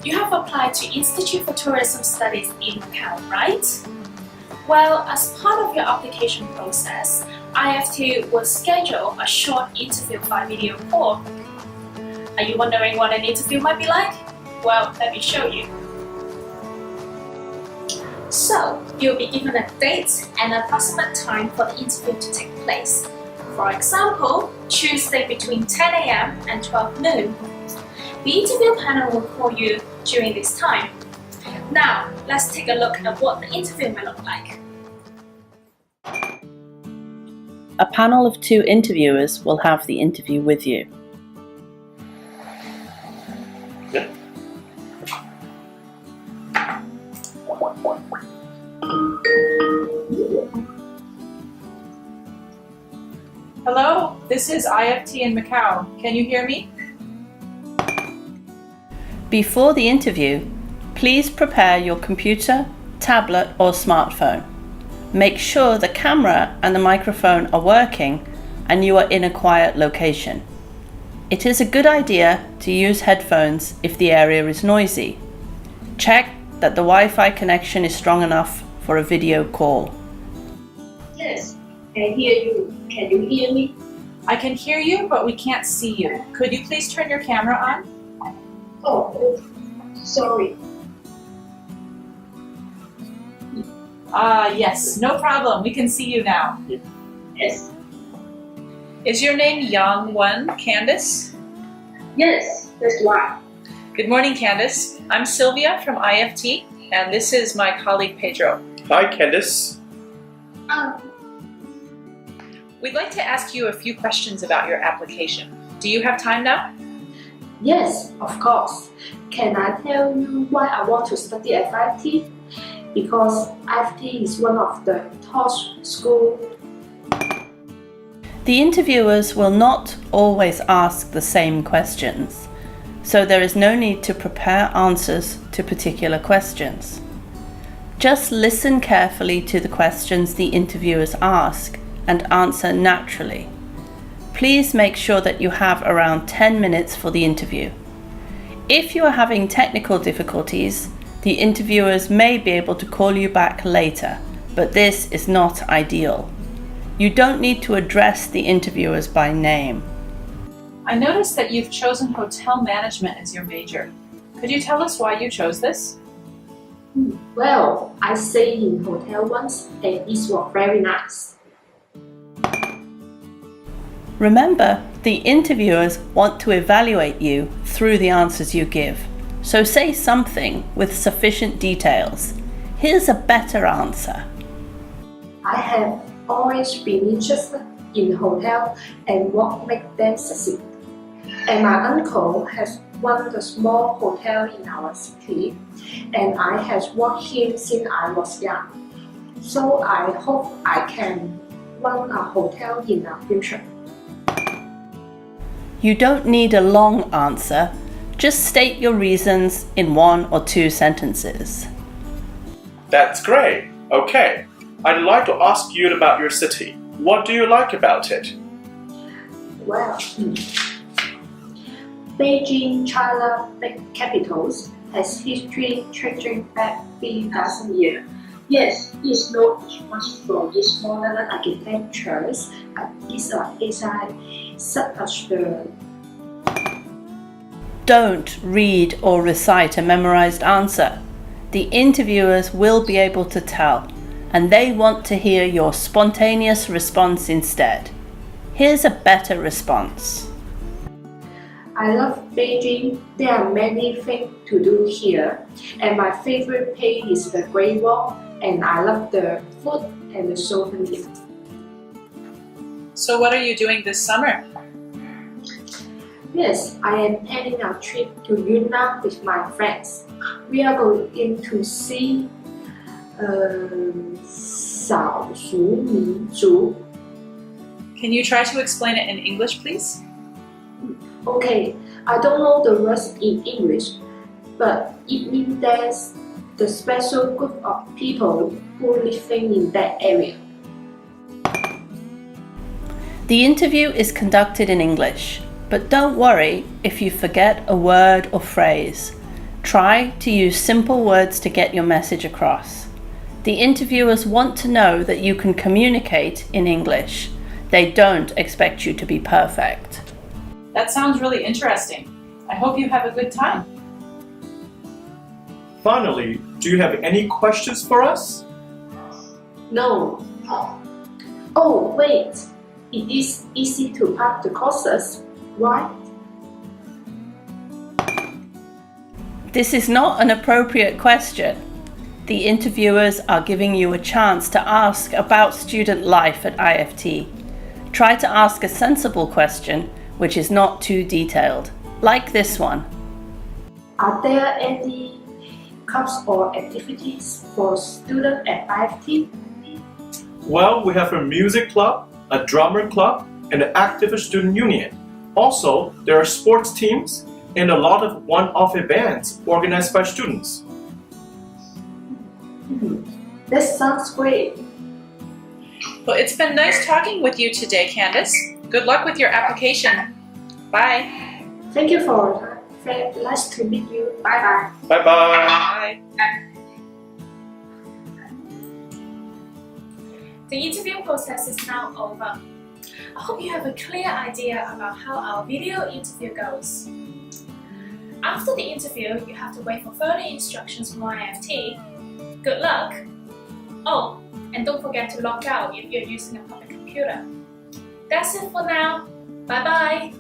You have applied to Institute for Tourism Studies in Macau, right? Well, as part of your application process, IFT will schedule a short interview by video call. Are you wondering what an interview might be like? Well, let me show you. So, you'll be given a date and an approximate time for the interview to take place. For example, Tuesday between 10 a.m. and 12 noon. The interview panel will call you during this time. Now, let's take a look at what the interview may look like. A panel of 2 interviewers will have the interview with you. Hello, this is IFT in Macau. Can you hear me? Before the interview, please prepare your computer, tablet or smartphone. Make sure the camera and the microphone are working and you are in a quiet location. It is a good idea to use headphones if the area is noisy. Check that the Wi-Fi connection is strong enough for a video call. Yes, I hear you. Can you hear me? I can hear you, but we can't see you. Could you please turn your camera on? Oh, sorry. Yes, no problem. We can see you now. Yes. Is your name Yang Wen Candice? Yes, that's right. Good morning, Candice. I'm Sylvia from IFT, and this is my colleague Pedro. Hi, Candice. We'd like to ask you a few questions about your application. Do you have time now? Yes, of course. Can I tell you why I want to study at IFT? Because IFT is one of the top schools. The interviewers will not always ask the same questions, so there is no need to prepare answers to particular questions. Just listen carefully to the questions the interviewers ask and answer naturally. Please make sure that you have around 10 minutes for the interview. If you are having technical difficulties, the interviewers may be able to call you back later, but this is not ideal. You don't need to address the interviewers by name. I noticed that you've chosen hotel management as your major. Could you tell us why you chose this? Well, I stayed in hotel once and it was very nice. Remember, the interviewers want to evaluate you through the answers you give, so say something with sufficient details. Here's a better answer. I have always been interested in hotel and what makes them succeed. And my uncle has run a small hotel in our city, and I have worked him since I was young. So I hope I can run a hotel in the future. You don't need a long answer, just state your reasons in 1 or 2 sentences. That's great. Okay, I'd like to ask you about your city. What do you like about it? Well, Beijing, China, big capitals, has history stretching back 3,000 years. Yes, it's not much for its modern architectures, but it's such as the... Don't read or recite a memorized answer. The interviewers will be able to tell, and they want to hear your spontaneous response instead. Here's a better response. I love Beijing. There are many things to do here, and my favorite place is the Great Wall, and I love the food and the souvenirs. So what are you doing this summer? Yes, I am planning a trip to Yunnan with my friends. We are going to see 少数民族. Can you try to explain it in English, please? Okay, I don't know the words in English, but it means there's the special group of people who live in that area. The interview is conducted in English, but don't worry if you forget a word or phrase. Try to use simple words to get your message across. The interviewers want to know that you can communicate in English. They don't expect you to be perfect. That sounds really interesting. I hope you have a good time. Finally, do you have any questions for us? No. Oh, wait. It is easy to pass the courses, right? This is not an appropriate question. The interviewers are giving you a chance to ask about student life at IFT. Try to ask a sensible question which is not too detailed, like this one. Are there any clubs or activities for students at IFT? Well, we have a music club, a drummer club, and an active student union. Also, there are sports teams and a lot of one-off events organized by students. That sounds great. Well, it's been nice talking with you today, Candace. Good luck with your application. Bye. Thank you for your time. Very nice to meet you. Bye bye. Bye-bye. The interview process is now over. I hope you have a clear idea about how our video interview goes. After the interview, you have to wait for further instructions from IFT. Good luck! Oh, and don't forget to log out if you're using a public computer. That's it for now. Bye bye!